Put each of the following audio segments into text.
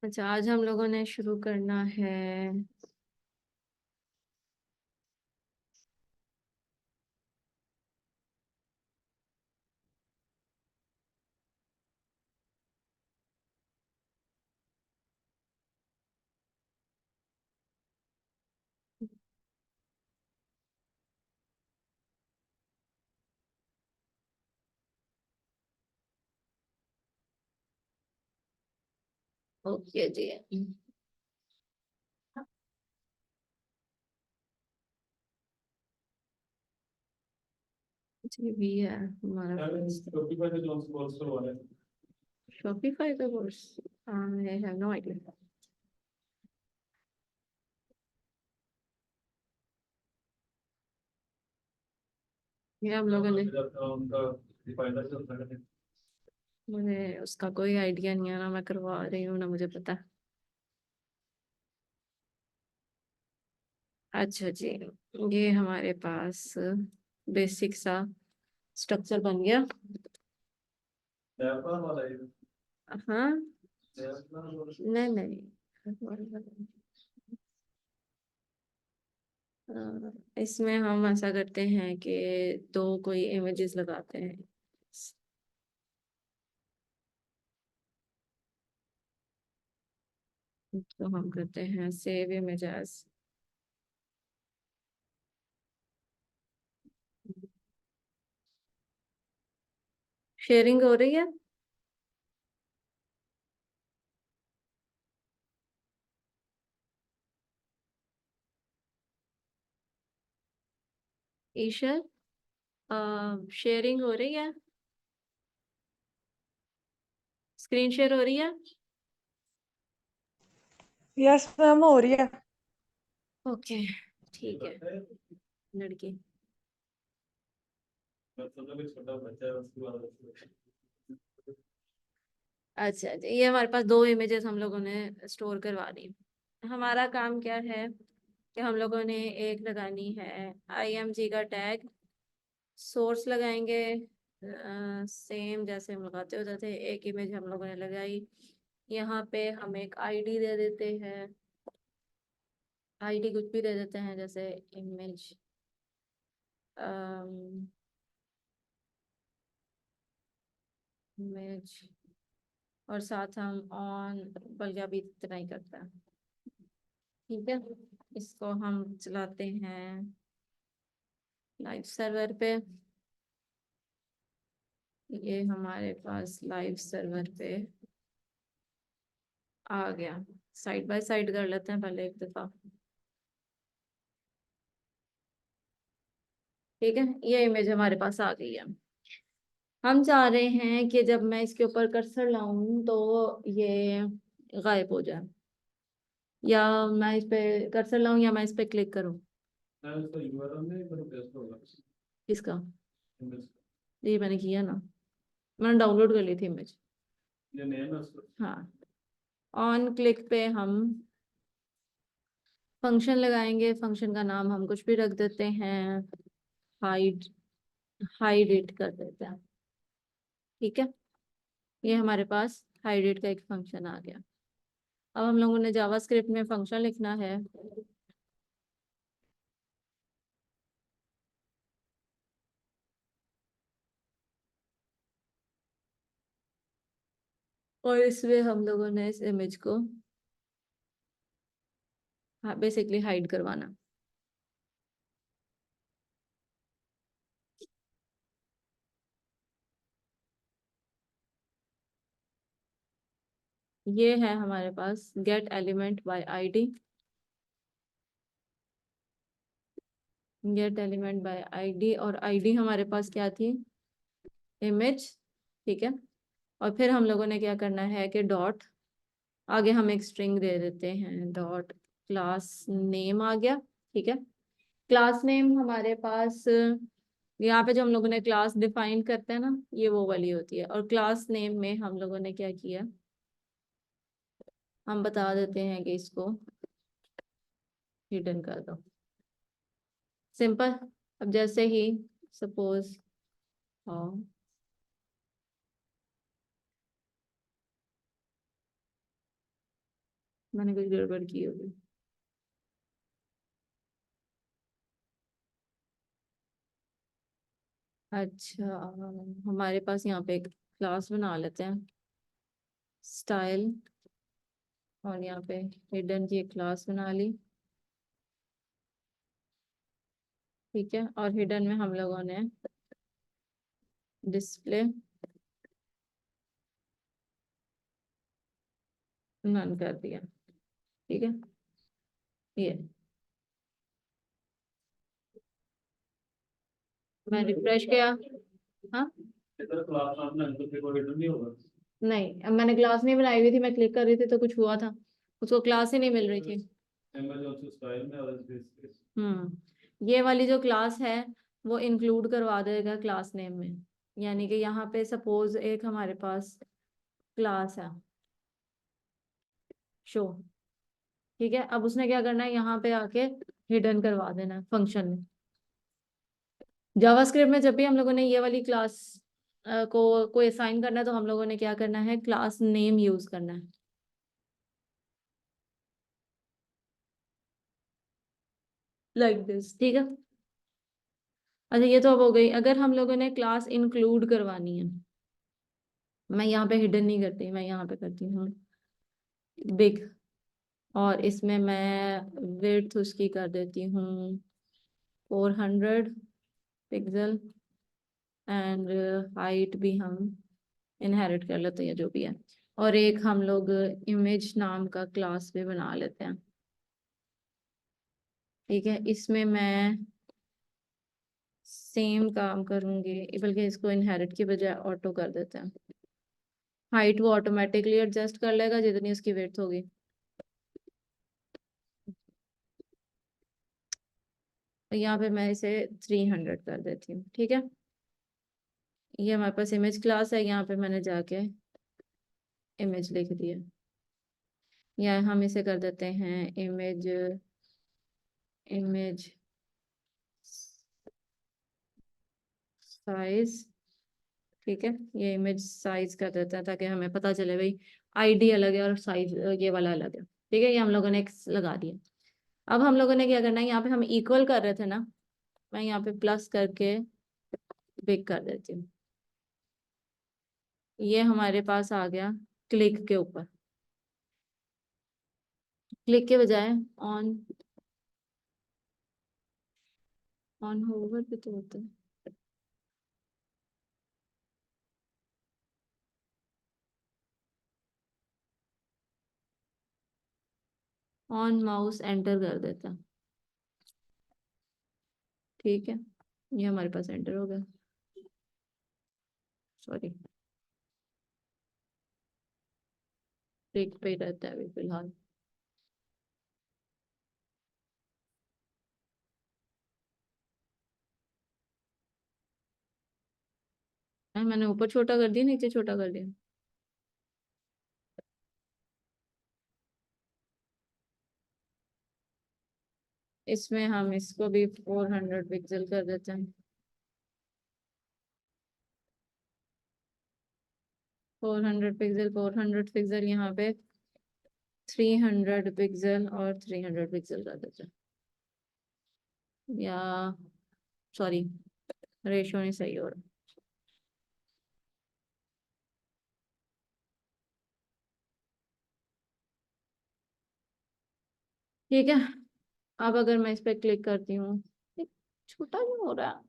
अच्छा, आज हम लोगों ने शुरू करना है। ओके जी। जी भी है हमारा शॉपिफाई का course. I have no idea. ये हम लोगों ने मुझे उसका कोई आइडिया नहीं है, ना मैं करवा रही हूँ ना मुझे पता। अच्छा जी, ये हमारे पास बेसिक सा स्ट्रक्चर बन गया। हाँ, नहीं नहीं। इसमें हम ऐसा करते हैं कि दो कोई इमेजेस लगाते हैं। तो हम करते हैं सेव इमेजेस। शेयरिंग हो रही है। ईशर, शेयरिंग हो रही है। स्क्रीन शेयर हो रही है। यस मैम, हो रही है। ओके, ठीक है। लड़की, अच्छा जी, ये हमारे पास दो इमेजेस हम लोगों ने स्टोर करवा दी। हमारा काम क्या है कि हम लोगों ने एक लगानी है IMG का टैग। सोर्स लगाएंगे सेम जैसे हम लगाते होते थे। एक इमेज हम लोगों ने लगाई, यहाँ पे हम एक आईडी दे देते हैं। आईडी कुछ भी दे देते हैं, जैसे इमेज इमेज, और साथ हम ऑन, बल्कि अभी इतना ही करता है। ठीक है, इसको हम चलाते हैं लाइव सर्वर पे। ये हमारे पास लाइव सर्वर पे आ गया। साइड बाय साइड कर लेते हैं पहले एक दफा। ठीक है, ये इमेज हमारे पास आ गई है। हम चाह रहे हैं कि जब मैं इसके ऊपर कर्सर लाऊं तो ये गायब हो जाए, या मैं इस पे कर्सर लाऊं या मैं इस पे क्लिक करूं। किसका? ये मैंने किया ना, मैंने डाउनलोड कर ली थी इमेज। हाँ, ऑन क्लिक पे हम फंक्शन लगाएंगे। फंक्शन का नाम हम कुछ भी रख देते हैं। हाइड, हाइड इट कर देते हैं। ठीक है, ये हमारे पास हाइड इट का एक फंक्शन आ गया। अब हम लोगों ने जावास्क्रिप्ट में फंक्शन लिखना है। और इसमें हम लोगों ने इस इमेज को, हाँ, बेसिकली हाइड करवाना। ये है हमारे पास get element by ID. Get element by ID, और आईडी हमारे पास क्या थी? इमेज। ठीक है, और फिर हम लोगों ने क्या करना है कि डॉट, आगे हम एक स्ट्रिंग दे देते हैं, डॉट क्लास नेम आ गया। ठीक है, क्लास नेम हमारे पास यहाँ पे जो हम लोगों ने क्लास डिफाइन करते हैं ना, ये वो वाली होती है। और क्लास नेम में हम लोगों ने क्या किया, हम बता देते हैं कि इसको हिडन कर दो। सिंपल। अब जैसे ही सपोज, हाँ, मैंने कुछ गड़बड़ की होगी। अच्छा, हमारे पास यहाँ पे एक क्लास बना लेते हैं, स्टाइल, और यहाँ पे हिडन की एक क्लास बना ली। ठीक है, और हिडन में हम लोगों ने डिस्प्ले नन कर दिया। ठीक है, ये मैं रिफ्रेश किया। हाँ, नहीं, अब मैंने क्लास नहीं बनाई हुई थी, मैं क्लिक कर रही थी तो कुछ हुआ था, उसको क्लास ही नहीं मिल रही थी। ये वाली जो क्लास है वो इंक्लूड करवा देगा क्लास नेम में। यानी कि यहाँ पे सपोज एक हमारे पास क्लास है शो। ठीक है, अब उसने क्या करना है, यहाँ पे आके हिडन करवा देना है फंक्शन में। जावास्क्रिप्ट में जब भी हम लोगों ने ये वाली क्लास को असाइन करना है तो हम लोगों ने क्या करना है, क्लास नेम यूज करना है, लाइक दिस। ठीक है, अच्छा ये तो अब हो गई। अगर हम लोगों ने क्लास इंक्लूड करवानी है, मैं यहाँ पे हिडन नहीं करती, मैं यहाँ पे करती हूँ बिग, और इसमें मैं विड्थ उसकी कर देती हूँ 400 पिक्सल, एंड हाइट भी हम इनहेरिट कर लेते हैं जो भी है। और एक हम लोग इमेज नाम का क्लास भी बना लेते हैं। ठीक है, इसमें मैं सेम काम करूंगी, बल्कि इसको इनहेरिट की बजाय ऑटो कर देते हैं। हाइट वो ऑटोमेटिकली एडजस्ट कर लेगा जितनी उसकी विड्थ होगी। तो यहाँ पे मैं इसे 300 कर देती हूँ। ठीक है, ये हमारे पास इमेज क्लास है, यहाँ पे मैंने जाके इमेज लिख दिया, या हम इसे कर देते हैं इमेज, इमेज साइज। ठीक है, ये इमेज साइज कर देते हैं ताकि हमें पता चले भाई आईडी अलग है और साइज ये वाला अलग है। ठीक है, ये हम लोगों ने एक लगा दिया। अब हम लोगों ने क्या करना है, यहाँ पे हम इक्वल कर रहे थे ना, मैं यहाँ पे प्लस करके बिग कर देती हूँ। ये हमारे पास आ गया क्लिक के ऊपर, क्लिक के बजाय ऑन, ऑन होवर भी तो होता है। ऑन माउस एंटर कर देता। ठीक है, ये हमारे पास एंटर हो गया। सॉरी, क्लिक पे ही रहता है अभी फिलहाल। मैंने ऊपर छोटा कर दिया, नीचे छोटा कर दिया। इसमें हम इसको भी 400 पिक्सल कर देते हैं। 400 पिक्सल, 400 पिक्सल, यहाँ पे 300 पिक्सल और 300 पिक्सल कर देते हैं। या सॉरी, रेशियो नहीं सही हो रहा। ठीक है, अब अगर मैं इस पे क्लिक करती हूँ, ये छोटा क्यों हो रहा है?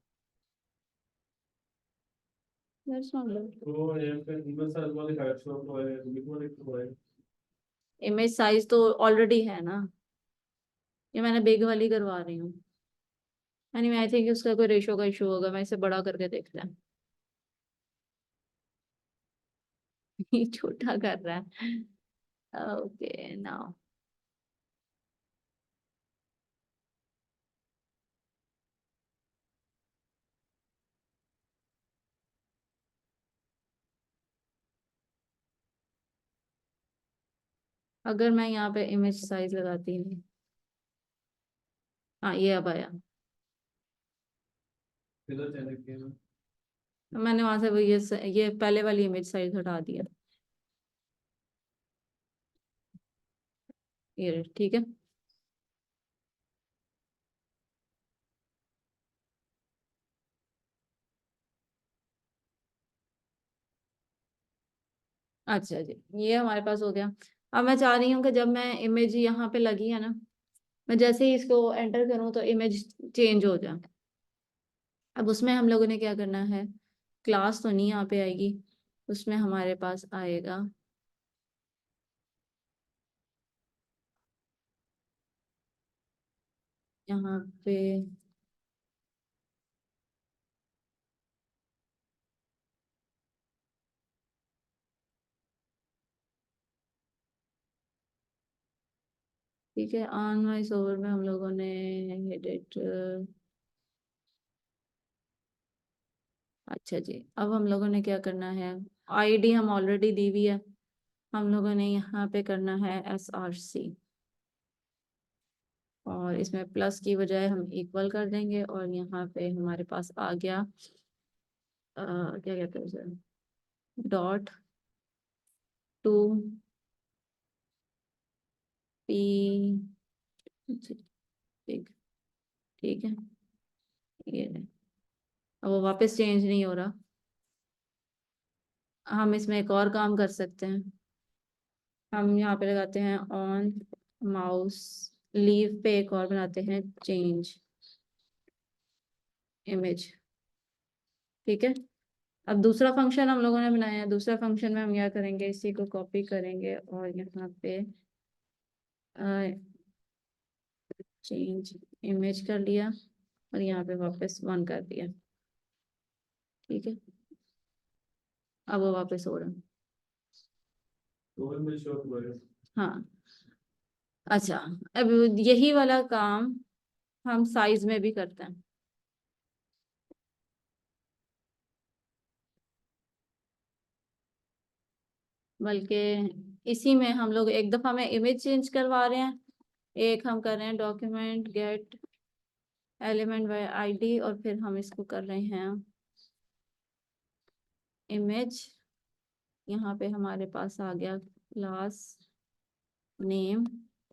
इमेज साइज तो ऑलरेडी है ना, ये मैंने बिग वाली करवा रही हूँ। यानी आई थिंक उसका कोई रेशियो का इशू होगा, मैं इसे बड़ा करके देखते हैं। ये छोटा कर रहा है। ओके नाउ, अगर मैं यहाँ पे इमेज साइज लगाती हूँ, हाँ ये अब आया। मैंने वहां से वो ये पहले वाली इमेज साइज हटा दिया। ये ठीक है। अच्छा जी, ये हमारे पास हो गया। अब मैं चाह रही हूँ कि जब मैं इमेज यहाँ पे लगी है ना, मैं जैसे ही इसको एंटर करूँ तो इमेज चेंज हो जाए। अब उसमें हम लोगों ने क्या करना है, क्लास तो नहीं यहाँ पे आएगी, उसमें हमारे पास आएगा यहाँ पे ठीक है। ऑन वॉइस ओवर में हम लोगों ने एडिट, अच्छा जी, अब हम लोगों ने क्या करना है, आईडी हम ऑलरेडी दी हुई है, हम लोगों ने यहाँ पे करना है SRC, और इसमें प्लस की बजाय हम इक्वल कर देंगे, और यहाँ पे हमारे पास आ गया क्या कहते हैं उसे, डॉट टू पी ठीक, ठीक है। ये रहे। अब वो वापस चेंज नहीं हो रहा। हम इसमें एक और काम कर सकते हैं, हम यहाँ पे लगाते हैं ऑन माउस लीव पे एक और बनाते हैं चेंज इमेज, ठीक है। अब दूसरा फंक्शन हम लोगों ने बनाया है, दूसरा फंक्शन में हम क्या करेंगे, इसी को कॉपी करेंगे और यहाँ पे चेंज इमेज कर लिया, और यहाँ पे वापस 1 कर दिया, ठीक है। अब वो वापस हो रहा, हाँ। अच्छा, अब यही वाला काम हम साइज में भी करते हैं, बल्कि इसी में हम लोग एक दफा में इमेज चेंज करवा रहे हैं, एक हम कर रहे हैं document gate element by ID, और फिर हम इसको कर रहे हैं इमेज। यहाँ पे हमारे पास आ गया क्लास नेम,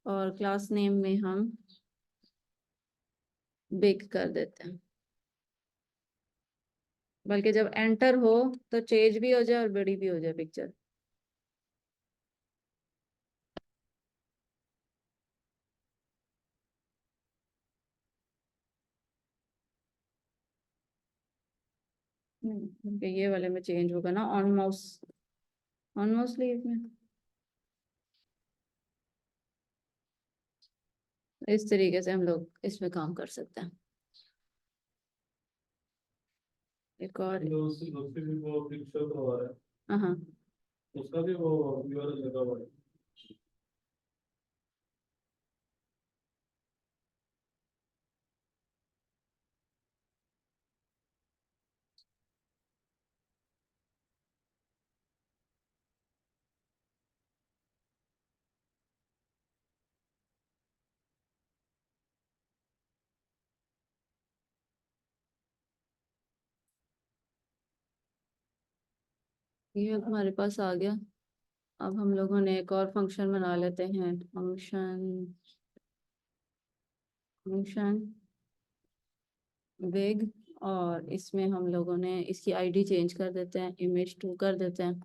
और क्लास नेम में हम बिग कर देते हैं, बल्कि जब एंटर हो तो चेंज भी हो जाए और बड़ी भी हो जाए पिक्चर। ये वाले में चेंज होगा ना, ऑन माउस लीव में। इस तरीके से हम लोग इसमें काम कर सकते हैं। एक और, उससे भी वो पिक्चर तो आ रहा है, हाँ, उसका भी वो URL लगा हुआ है। ये हमारे पास आ गया। अब हम लोगों ने एक और फंक्शन बना लेते हैं, फंक्शन फंक्शन बिग, और इसमें हम लोगों ने इसकी आईडी चेंज कर देते हैं, image 2 कर देते हैं,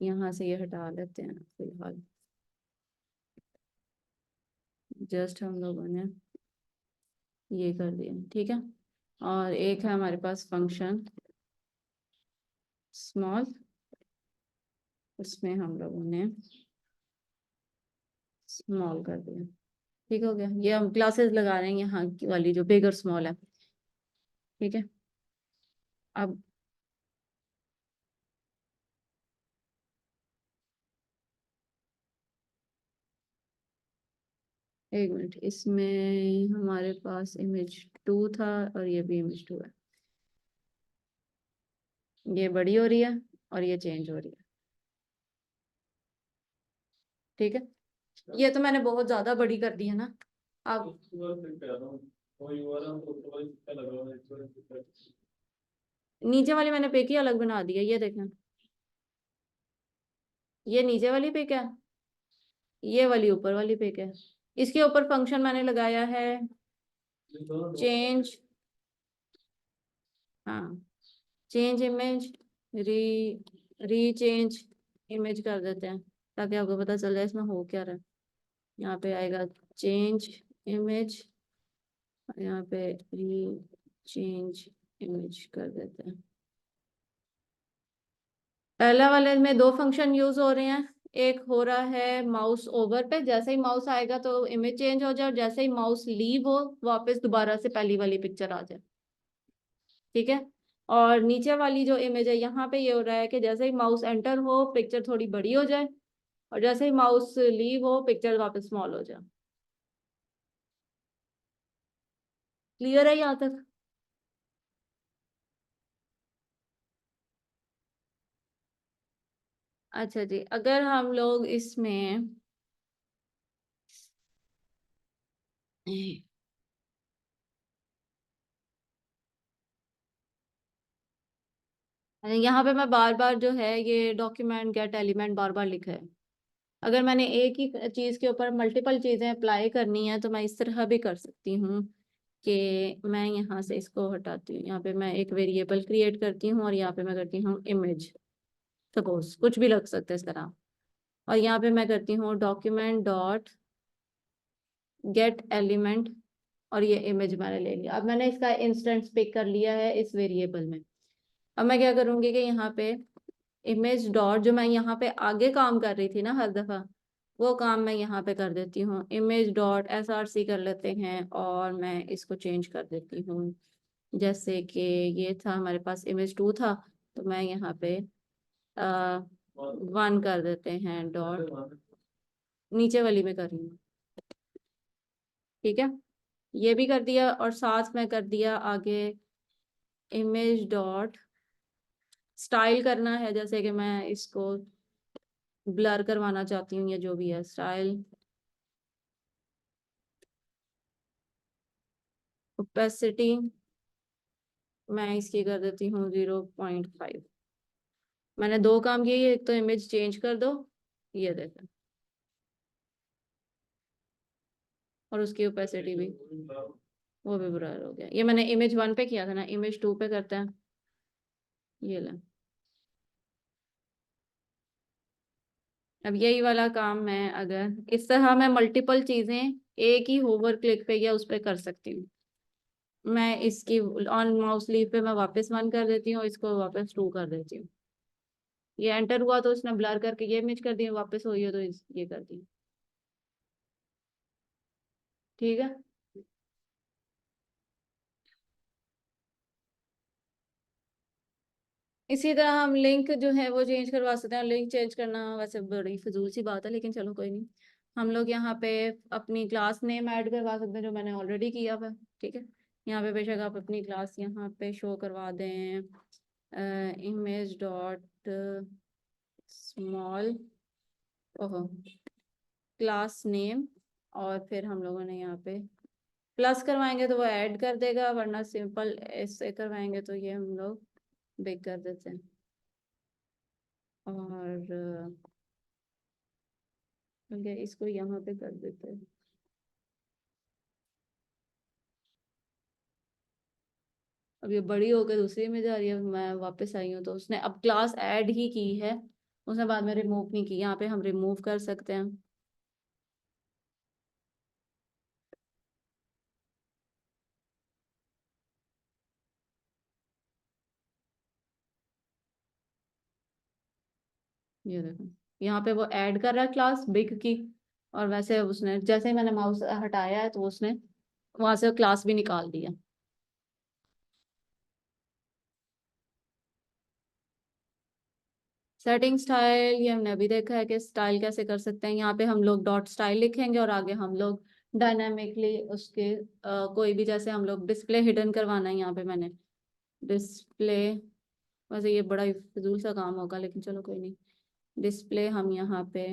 यहाँ से ये हटा लेते हैं फिलहाल, जस्ट हम लोगों ने ये कर दिया, ठीक है। और एक है हमारे पास फंक्शन स्मॉल, उसमें हम लोगों ने स्मॉल कर दिया, ठीक हो गया। ये हम क्लासेस लगा रहे हैं यहाँ की वाली जो बिग और स्मॉल है, ठीक है। अब एक मिनट, इसमें हमारे पास image 2 था, और ये भी image 2 है, ये बड़ी हो रही है और ये चेंज हो रही है, ठीक है। ये तो मैंने बहुत ज्यादा बड़ी कर दी है ना। अब वो URL तो थोड़ा सा लगा हुआ है। नीचे वाली मैंने पे की अलग बना दी है, ये देखें, ये नीचे वाली पिक है, ये वाली ऊपर वाली पिक है। इसके ऊपर फंक्शन मैंने लगाया है चेंज, हाँ, चेंज इमेज, री री चेंज इमेज कर देते हैं ताकि आपको पता चल जाए इसमें हो क्या रहा है। यहाँ पे आएगा चेंज इमेज, यहाँ पे री चेंज इमेज कर देते हैं। पहला वाले में दो फंक्शन यूज हो रहे हैं, एक हो रहा है माउस ओवर पे, जैसे ही माउस आएगा तो इमेज चेंज हो जाए, और जैसे ही माउस लीव हो वापस दोबारा से पहली वाली पिक्चर आ जाए, ठीक है। और नीचे वाली जो इमेज है यहाँ पे ये हो रहा है कि जैसे ही माउस एंटर हो पिक्चर थोड़ी बड़ी हो जाए, और जैसे ही माउस लीव हो पिक्चर वापस स्मॉल हो जाए। क्लियर है यहाँ तक? अच्छा जी, अगर हम लोग इसमें यहाँ पे मैं बार बार जो है ये डॉक्यूमेंट गेट एलिमेंट बार बार लिखा है। अगर मैंने एक ही चीज के ऊपर मल्टीपल चीजें अप्लाई करनी है तो मैं इस तरह भी कर सकती हूँ कि मैं यहाँ से इसको हटाती हूँ, यहाँ पे मैं एक वेरिएबल क्रिएट करती हूँ और यहाँ पे मैं करती हूँ इमेज, सपोज कुछ भी लग सकता है इस तरह। और यहाँ पे मैं करती हूँ डॉक्यूमेंट डॉट गेट एलिमेंट, और ये इमेज मैंने ले लिया। अब मैंने इसका इंस्टेंस पिक कर लिया है इस वेरिएबल में। अब मैं क्या करूंगी कि यहाँ पे इमेज डॉट, जो मैं यहाँ पे आगे काम कर रही थी ना हर दफा, वो काम मैं यहाँ पे कर देती हूँ, इमेज डॉट SRC कर लेते हैं, और मैं इसको चेंज कर देती हूँ। जैसे कि ये था हमारे पास इमेज 2 था, तो मैं यहाँ पे 1 कर देते हैं डॉट, नीचे वाली में कर रही हूँ, ठीक है। ये भी कर दिया, और साथ में कर दिया आगे इमेज डॉट स्टाइल करना है, जैसे कि मैं इसको ब्लर करवाना चाहती हूँ या जो भी है स्टाइल, ओपेसिटी मैं इसकी कर देती हूँ 0.5। मैंने दो काम किए, एक तो इमेज चेंज कर दो, ये देखो, और उसकी ओपेसिटी भी, वो भी बुरा हो गया। ये मैंने इमेज 1 पे किया था ना, इमेज 2 पे करते हैं, ये ले। अब यही वाला काम मैं अगर इस तरह मैं मल्टीपल चीजें एक ही होवर क्लिक पे या उस पे कर सकती हूँ। मैं इसकी ऑन माउस लीव पे मैं वापस 1 कर देती हूँ, इसको वापस 2 कर देती हूँ। ये एंटर हुआ तो उसने ब्लर करके ये इमेज कर दी, वापस हुई हो तो ये कर दी, ठीक है। इसी तरह हम लिंक जो है वो चेंज करवा सकते हैं। लिंक चेंज करना वैसे बड़ी फिजूल सी बात है, लेकिन चलो कोई नहीं। हम लोग यहाँ पे अपनी क्लास नेम ऐड करवा सकते हैं, जो मैंने ऑलरेडी किया हुआ है, ठीक है। यहाँ पे बेशक आप अपनी क्लास यहाँ पे शो करवा दें, इमेज डॉट स्मॉल, ओहो, क्लास नेम, और फिर हम लोगों ने यहाँ पे प्लस करवाएंगे तो वो ऐड कर देगा, वरना सिंपल ऐसे करवाएंगे तो ये हम लोग बेक कर देते हैं। और ओके, इसको यहाँ पे कर देते हैं। अब ये बड़ी होकर दूसरी में जा रही है, मैं वापस आई हूँ तो उसने अब क्लास ऐड ही की है, उसने बाद में रिमूव नहीं की। यहाँ पे हम रिमूव कर सकते हैं। ये देखो, यहाँ पे वो ऐड कर रहा है क्लास बिग की, और वैसे उसने जैसे ही मैंने माउस हटाया है तो उसने वहां से क्लास भी निकाल दिया। सेटिंग स्टाइल, ये हमने अभी देखा है कि स्टाइल कैसे कर सकते हैं। यहाँ पे हम लोग डॉट स्टाइल लिखेंगे और आगे हम लोग डायनामिकली उसके कोई भी, जैसे हम लोग डिस्प्ले हिडन करवाना है, यहाँ पे मैंने डिस्प्ले, वैसे ये बड़ा ही फिजूल सा काम होगा लेकिन चलो कोई नहीं, डिस्प्ले हम यहाँ पे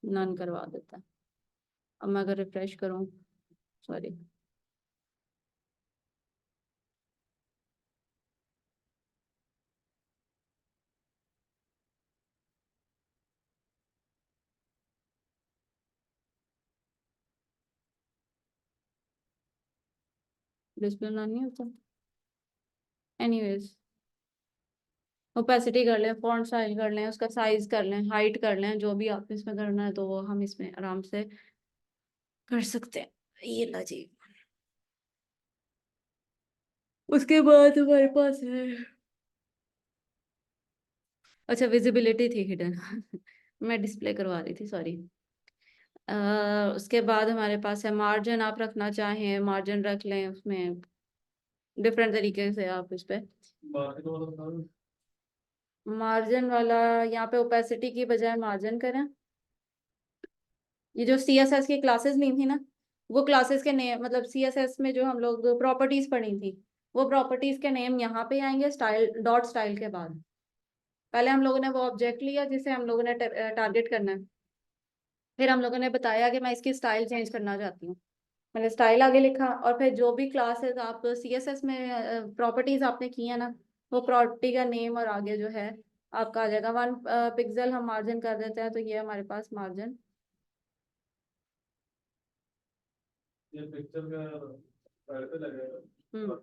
नन करवा देता है। अब मैं अगर रिफ्रेश करूँ, सॉरी, डिस्प्ले नहीं होता। एनीवेज, ओपेसिटी कर लें, फॉन्ट स्टाइल कर लें, उसका साइज कर लें, हाइट कर लें, जो भी आप इसमें करना है तो वो हम इसमें आराम से कर सकते हैं। ये ला जी। उसके बाद हमारे पास है, अच्छा विजिबिलिटी थी हिडन मैं डिस्प्ले करवा रही थी, सॉरी। उसके बाद हमारे पास है मार्जिन, आप रखना चाहें मार्जिन रख लें, उसमें डिफरेंट तरीके से आप इस पे बाकी तो मतलब मार्जिन वाला, यहाँ पे ओपेसिटी की बजाय मार्जिन करें। ये जो CSS की क्लासेस ली थी ना, वो क्लासेस के नेम, मतलब CSS में जो हम लोग प्रॉपर्टीज पढ़ी थी, वो प्रॉपर्टीज के नेम यहाँ पे आएंगे स्टाइल, डॉट स्टाइल के बाद। पहले हम लोगों ने वो ऑब्जेक्ट लिया जिसे हम लोगों ने टारगेट करना है, फिर हम लोगों ने बताया कि मैं इसकी स्टाइल चेंज करना चाहती हूँ, मैंने स्टाइल आगे लिखा, और फिर जो भी क्लासेस आप CSS में प्रॉपर्टीज आपने की है ना, वो प्रॉपर्टी का नेम और आगे जो है आपका आ जाएगा 1 पिक्सल, हम मार्जिन कर देते हैं, तो ये हमारे पास मार्जिन। ये पिक्चर का साइड पे लगेगा।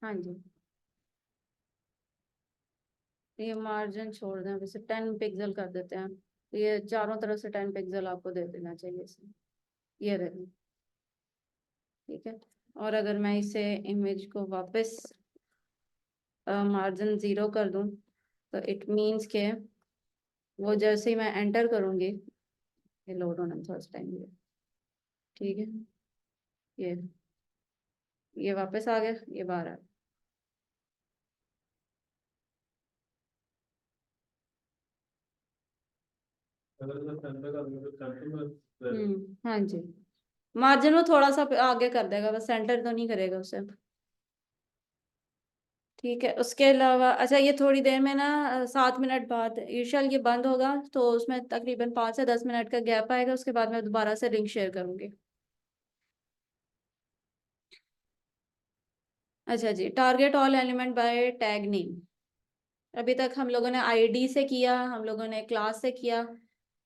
हाँ जी, ये मार्जिन छोड़ दें, वैसे 10 पिक्सल कर देते हैं, तो ये चारों तरफ से 10 पिक्सल आपको दे देना चाहिए इसमें, ये दे दें। ठीक है, और अगर मैं इसे इमेज को वापस मार्जिन 0 कर दूं, तो इट मीन्स के वो जैसे ही मैं एंटर करूंगी, ये लोड होना फर्स्ट टाइम ये, ठीक है, ये वापस आ गया, ये बाहर आ गया। अगर इसे सेंटर का तो सेंटर में रहेगा। हाँ जी, मार्जिन वो थोड़ा सा आगे कर देगा, बस सेंटर तो नहीं करेगा उसे। ठीक है, उसके अलावा अच्छा, ये थोड़ी देर में ना 7 मिनट बाद यूजुअल ये बंद होगा, तो उसमें तकरीबन 5 से 10 मिनट का गैप आएगा, उसके बाद मैं दोबारा से लिंक शेयर करूंगी। अच्छा जी, target all element by tag name. अभी तक हम लोगों ने आईडी से किया, हम लोगों ने क्लास से किया,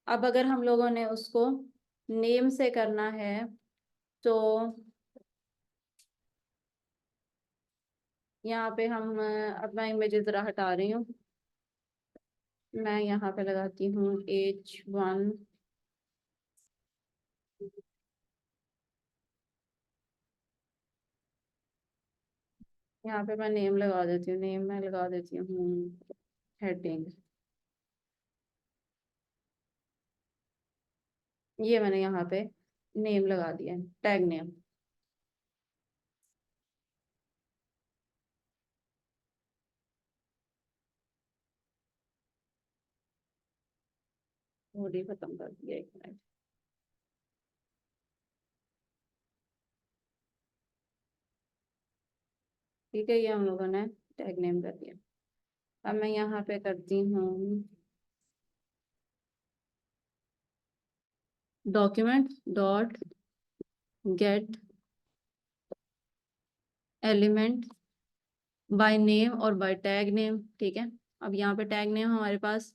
अब अगर हम लोगों ने उसको नेम से करना है, तो यहाँ पे हम अपना इमेज जरा हटा रही हूँ, मैं यहाँ पे लगाती हूँ H1। यहाँ पे मैं नेम लगा देती हूँ, नेम में लगा देती हूँ हेडिंग, ये मैंने यहाँ पे नेम लगा दिया है, टैग नेम। बॉडी खत्म कर दिया, 1 मिनट। ठीक है, ये हम लोगों ने टैग नेम कर दिया। अब मैं यहाँ पे करती हूँ document dot gate element by name और बाय टैग नेम। ठीक है, अब यहाँ पे टैग नेम हमारे पास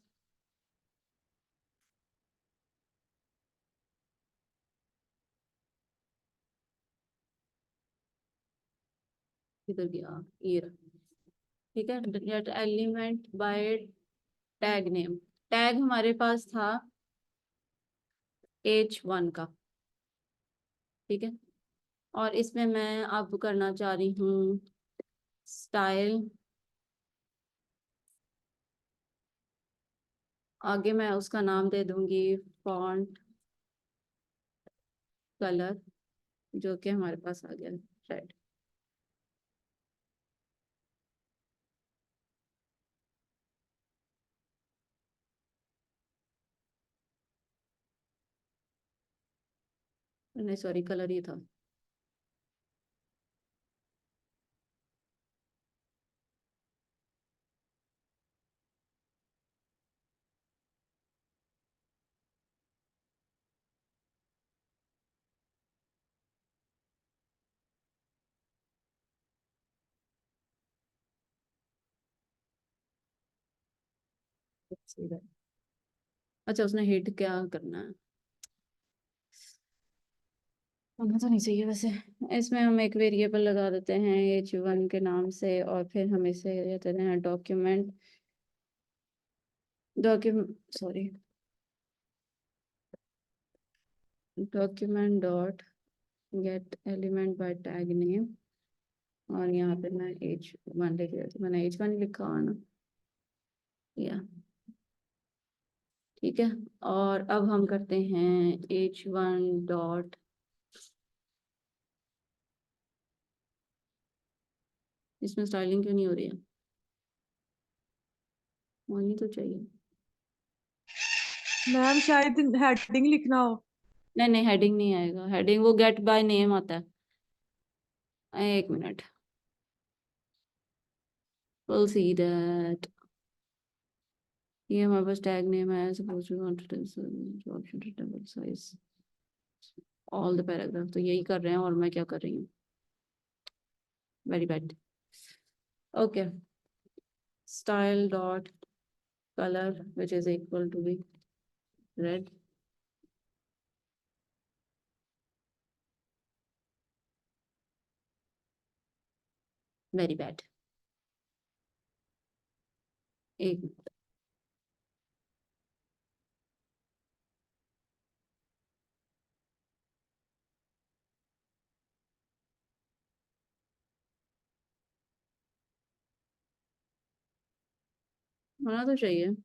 किधर गया, ये रहा। ठीक है, gate element by tag name, tag हमारे पास था H1 का। ठीक है, और इसमें मैं अब करना चाह रही हूँ स्टाइल, आगे मैं उसका नाम दे दूंगी फॉन्ट कलर, जो कि हमारे पास आ गया रेड। नहीं सॉरी, कलर ही था। अच्छा, उसने हिट क्या करना है, होना तो नहीं चाहिए वैसे। इसमें हम एक वेरिएबल लगा देते हैं h1 के नाम से, और फिर हम इसे कहते हैं document dot gate element by tag name, और यहाँ पे मैं h1 लिख देती हूँ। मैंने h1 लिखा हुआ ना, या ठीक है। और अब हम करते हैं h1 डॉट, इसमें स्टाइलिंग क्यों नहीं हो रही है, होनी तो चाहिए। मैम शायद हेडिंग लिखना हो। नहीं नहीं, हेडिंग नहीं आएगा, हेडिंग वो गेट बाय नेम आता है। एक मिनट, we'll see that। ये हमारे पास टैग नेम है, suppose we want to option to table size all the paragraph, तो यही कर रहे हैं और मैं क्या कर रही हूँ, very bad. Okay, style dot colour which is equal to be red, very bad. एक मिनट, होना तो चाहिए।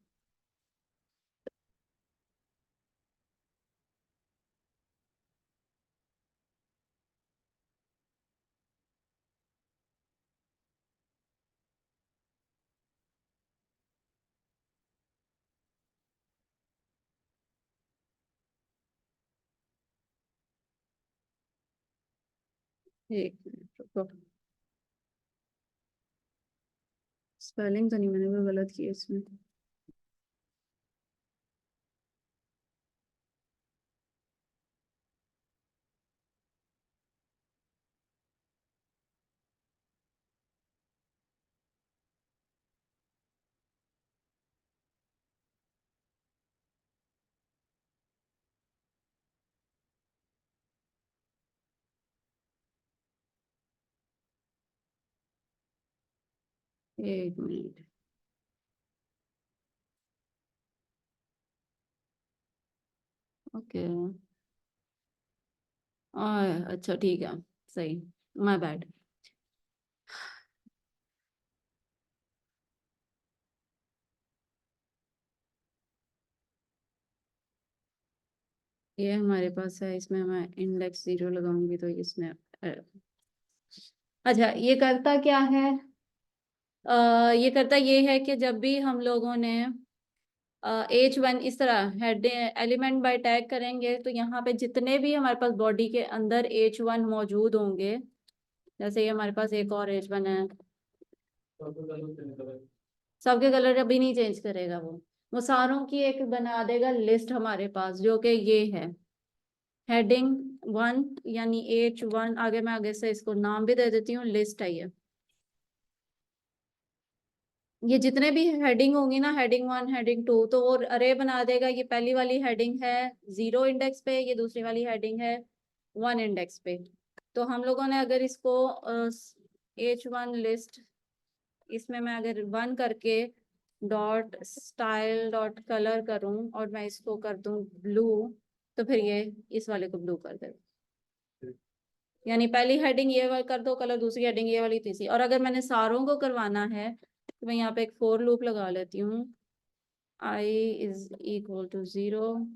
एक मिनट रुको, स्पेलिंग तो नहीं मैंने कोई गलत की है इसमें। एक मिनट, ओके, अच्छा ठीक है, सही, माय बैड। ये हमारे पास है, इसमें मैं इंडेक्स 0 लगाऊंगी तो इसमें अच्छा ये करता क्या है, ये करता ये है कि जब भी हम लोगों ने h1 इस तरह हेड एलिमेंट बाय टैग करेंगे, तो यहाँ पे जितने भी हमारे पास बॉडी के अंदर h1 मौजूद होंगे, जैसे ये हमारे पास एक और h1 है, सबके कलर अभी नहीं चेंज करेगा वो सारों की एक बना देगा लिस्ट हमारे पास, जो कि ये है हेडिंग 1 यानी h1। आगे मैं आगे से इसको नाम भी दे देती हूँ, लिस्ट है ये जितने भी हेडिंग होंगी ना, हेडिंग 1 हेडिंग 2, तो वो अरे बना देगा। ये पहली वाली हेडिंग है 0 इंडेक्स पे, ये दूसरी वाली हेडिंग है 1 इंडेक्स पे। तो हम लोगों ने अगर इसको h1 लिस्ट, इसमें मैं अगर 1 करके डॉट स्टाइल डॉट कलर करूं और मैं इसको कर दूं ब्लू, तो फिर ये इस वाले को ब्लू कर देगा। यानी पहली हेडिंग ये वाली कर दो कलर, दूसरी हेडिंग ये वाली, तीसरी। और अगर मैंने सारों को करवाना है तो मैं यहाँ पे एक फोर लूप लगा लेती हूँ। I is equal to 0,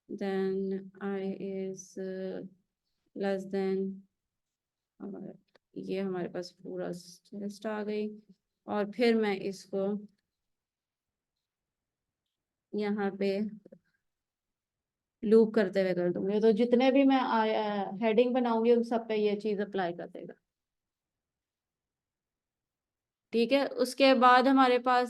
then I is less than, ये हमारे पास पूरा लिस्ट आ गई। और फिर मैं इसको यहाँ पे लूप करते हुए कर दूंगी, तो जितने भी मैं हेडिंग बनाऊंगी उन सब पे ये चीज अप्लाई कर देगा। ठीक है, उसके बाद हमारे पास